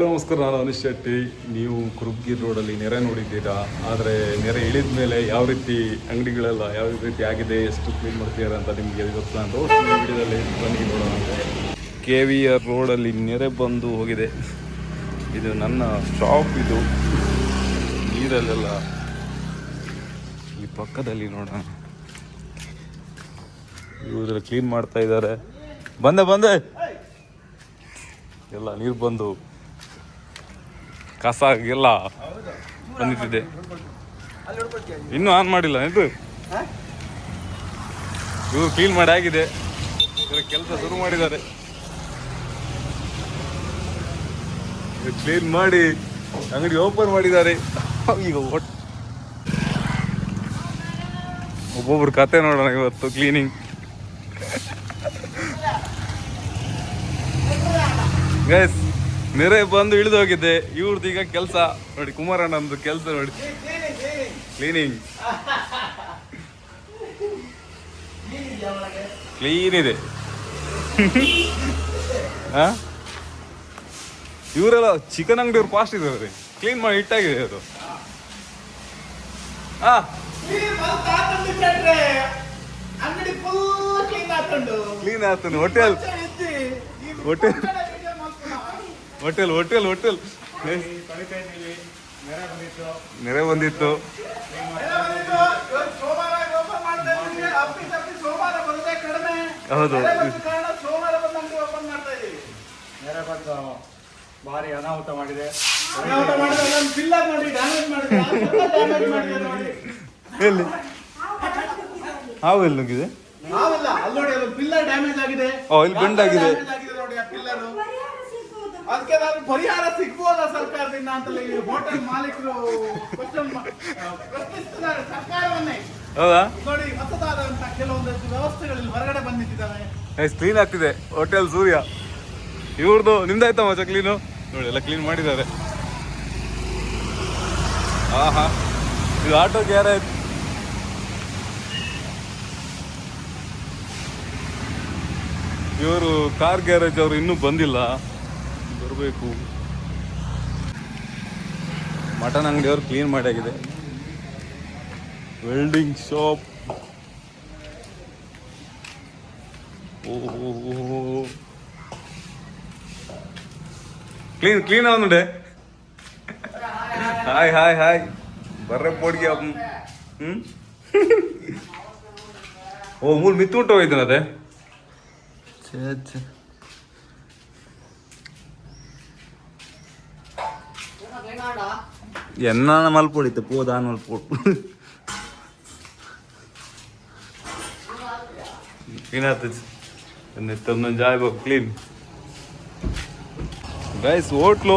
ನಮಸ್ಕಾರ, ನಾನು ಅನಿಶ್ ಶೆಟ್ಟಿ. ನೀವು ಕುರುಬ್ಗಿರ್ ರೋಡಲ್ಲಿ ನೆರೆ ನೋಡಿದ್ದೀರಾ. ಆದರೆ ನೆರೆ ಇಳಿದ ಮೇಲೆ ಯಾವ ರೀತಿ ಅಂಗಡಿಗಳೆಲ್ಲ ಯಾವ ರೀತಿ ಆಗಿದೆ, ಎಷ್ಟು ಕ್ಲೀನ್ ಮಾಡ್ತಿದ್ದಾರೆ ಅಂತ ನಿಮಗೆ ಇವತ್ತು ನಾನು ತೋರಿಸ್ತೀನಿ ವಿಡಿಯೋದಲ್ಲಿ. ಬನ್ನಿ ನೋಡೋಣ. KVR ರೋಡಲ್ಲಿ ನೆರೆ ಬಂದು ಹೋಗಿದೆ. ಇದು ನನ್ನ ಶಾಪ್. ಇದು ನೀರಲ್ಲೆಲ್ಲ ಈ ಪಕ್ಕದಲ್ಲಿ ನೋಡೋಣ. ಇವರು ಕ್ಲೀನ್ ಮಾಡ್ತಾ ಇದ್ದಾರೆ. ಬಂದೆ ಎಲ್ಲ ನೀರು ಬಂದು ಕಸ ಎಲ್ಲ ಬಂದಿಟ್ಟಿದೆ. ಇನ್ನೂ ಆನ್ ಮಾಡಿಲ್ಲ ಇದು. ಇವರು ಕ್ಲೀನ್ ಮಾಡಿ ಆಗಿದೆ. ಕೆಲಸ ಶುರು ಮಾಡಿದ್ದಾರೆ. ಕ್ಲೀನ್ ಮಾಡಿ ಅಂಗಡಿ ಓಪನ್ ಮಾಡಿದ್ದಾರೆ. ಈಗ ಒಬ್ಬೊಬ್ರು ಕತೆ ನೋಡೋಣ ಇವತ್ತು. ಕ್ಲೀನಿಂಗ್ ಗೈಸ್, ನೆರೆ ಬಂದು ಇಳಿದು ಹೋಗಿದೆ. ಇವ್ರದ್ದು ಈಗ ಕೆಲಸ ನೋಡಿ, ಕುಮಾರಣ್ಣಂದು ಕೆಲಸ ನೋಡಿ, ಕ್ಲೀನಿಂಗ್. ಕ್ಲೀನ್ ಇದೆ. ಇವರೆಲ್ಲ ಚಿಕನ್ ಅಂಗಡಿಯವ್ರು ಫಾಸ್ಟ್ ಇದ್ದಾರೆ. ಕ್ಲೀನ್ ಮಾಡಿ ಇಟ್ಟಾಗಿದೆ ಅದು. ಕ್ಲೀನ್ ಆಗ್ತಾನೆ. ಹೋಟೆಲ್ ನೆರೆ ಬಂದಿತ್ತು. ಹೌದು, ಭಾರಿ ಅನಾಹುತ ಮಾಡಿದೆ. ಎಲ್ಲಿ ಹಾವು ಎಲ್ಲಿ ನುಗ್ಗಿದೆ? ಇಲ್ಲಿ ಬೆಂಡ್ ಆಗಿದೆ. ಅದಕ್ಕೆ ನಾನು ಪರಿಹಾರ ಸಿಗ್ಬೋದಾ ಸರ್ಕಾರದಿಂದ ಅಂತ ಹೋಟೆಲ್ ಮಾಲೀಕರು ಪ್ರಶ್ನಿಸ್ತಿದ್ದಾರೆ ಸರ್ಕಾರವನ್ನೇ. ಹೌದಾ? ನೋಡಿ, ಹೊಸದಾದಂತ ಕೆಲವೊಂದಷ್ಟು ವ್ಯವಸ್ಥೆಗಳಲ್ಲಿ ಹೊರಗಡೆ ಬಂದಿಟ್ಟಿದ್ದಾವೆ. ಕ್ಲೀನ್ ಆಗ್ತಿದೆ ಹೋಟೆಲ್ ಸೂರ್ಯ. ಇವ್ರದ್ದು ನಿಮ್ದಾಯ್ತಾ ಮಚ್ಚ ಕ್ಲೀನು? ನೋಡಿ, ಎಲ್ಲ ಕ್ಲೀನ್ ಮಾಡಿದ್ದಾರೆ. ಆಹಾ, ಇದು ಆಟೋ ಗ್ಯಾರೇಜ್. ಇವರು ಕಾರ್ ಗ್ಯಾರೇಜ್ ಅವರು ಇನ್ನೂ ಬಂದಿಲ್ಲ, ಬರಬೇಕು. ಮಟನ್ ಅಂಗಡಿಯವರು ಕ್ಲೀನ್ ಮಾಡಿಯಾಗಿದೆ. Welding shop. ಓಹೋ, ಕ್ಲೀನ್ ಅವನುಡೆ. ಹಾಯ್ ಬರ್ರೆ ಪೋಡ್ಗೆ. ಓ, ಮೂರು ಮಿತ್ತುಂಟು ಹೋಗಿದ್ದಾನೆ ಅದೇ. എന്നാണ് മൽപ്പൊടിത്ത് പോതാൻ മൽപ്പൊട്ട് ഇതിനകത്ത് എന്നിട്ടൊന്നും ചായ ക്ലീൻ. ಗೈಸ್, ಹೋಟ್ಲು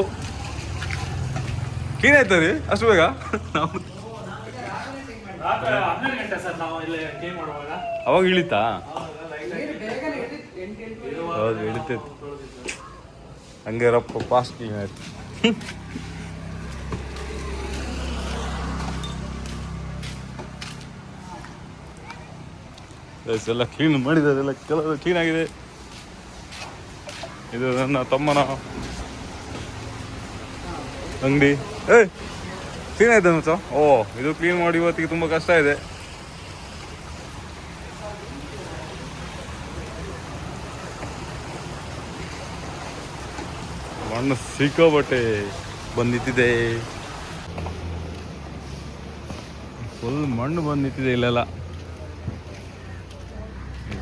ಕ್ಲೀನ್ ಆಯ್ತರಿ ಅಷ್ಟು ಬೇಗ? ಅವಾಗ ಇಳಿತಾ? ಹೌದು, ಇಳಿತೈತಿ. ಹಂಗೆ ರಪ್ಪ ಫಾಸ್ಟ್ ಕ್ಲೀನ್ ಆಯ್ತು. ಎಲ್ಲ ಕ್ಲೀನ್ ಮಾಡಿದ್ದಾರೆ. ಎಲ್ಲ ಕೆಲವು ಕ್ಲೀನ್ ಆಗಿದೆ. ಇದು ನನ್ನ ತಮ್ಮನ ಅಂಗಡಿ. ಕ್ಲೀನ್ ಆಯ್ತು ಮಚ್ಚ. ಓ, ಇದು ಕ್ಲೀನ್ ಮಾಡಿ ಇವತ್ತಿಗೆ ತುಂಬ ಕಷ್ಟ ಇದೆ. ಮಣ್ಣು ಸಿಕ್ಕಾಬಟ್ಟೆ ಬಂದಿತ್ತಿದೆ. ಫುಲ್ ಮಣ್ಣು ಬಂದು ನಿಂತಿದೆ ಇಲ್ಲೆಲ್ಲ.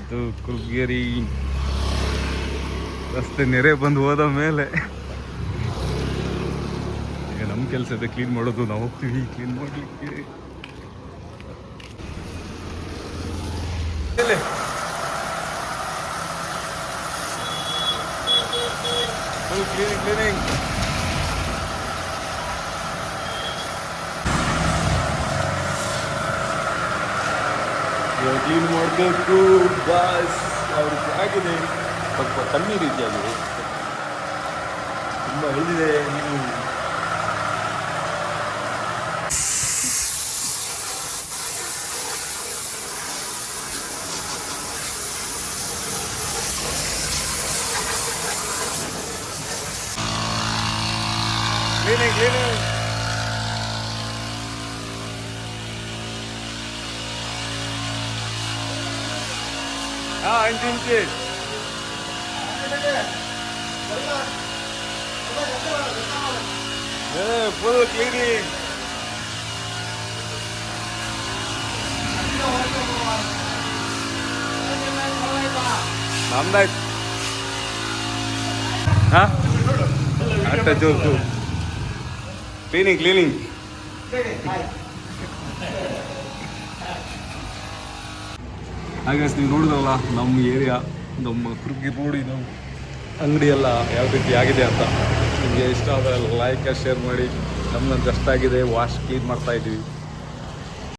ಇದು ಕುರುಬ್ಗೇರಿ ರಸ್ತೆ ನೆರೆ ಬಂದು ಹೋದ ಮೇಲೆ ಈಗ ನಮ್ಮ ಕೆಲಸ ಇದೆ ಕ್ಲೀನ್ ಮಾಡೋದು. ನಾವು ಹೋಗ್ತೀವಿ ಕ್ಲೀನ್ ಮಾಡಲಿಕ್ಕೆ. ಕ್ಲೀನಿಂಗ್ ಕ್ಲೀನ್ ಮಾಡಬೇಕು ಬಾಸ್. ಅವ್ರಿಗೆ ಆಗಿದೆ, ಸ್ವಲ್ಪ ಕಮ್ಮಿ ರೀತಿಯಾಗಿದೆ, ತುಂಬ ಹೇಳಿದೆ. ನೀವು ಕ್ಲೀನಿಂಗ್ ಕ್ಲೀನಿಂಗ್. ಹಾಂ, ಇಂಚಿ ಫುಲ್ ಕ್ಲೀನಿಂಗ್. ನಮ್ದಾಯ್ತು. ಹಾಂ, ಅಟ್ಟ ಜೋರು ಕ್ಲೀನಿಂಗ್ ಕ್ಲೀನಿಂಗ್. ಹಾಗೆ ನೀವು ನೋಡಿದ್ರಲ್ಲ ನಮ್ಮ ಏರಿಯಾ, ನಮ್ಮ ಕುರುಗಿ ರೋಡ್ ಇದು ಅಂಗಡಿ ಎಲ್ಲ ಯಾವ ರೀತಿ ಆಗಿದೆ ಅಂತ. ನಿಮಗೆ ಇಷ್ಟ ಆದರೆ ಲೈಕ್ ಶೇರ್ ಮಾಡಿ. ನಮ್ಮನ್ನು ಜಸ್ಟ್ ಆಗಿದೆ, ವಾಶ್ ಕ್ಲೀನ್ ಮಾಡ್ತಾ ಇದ್ದೀವಿ.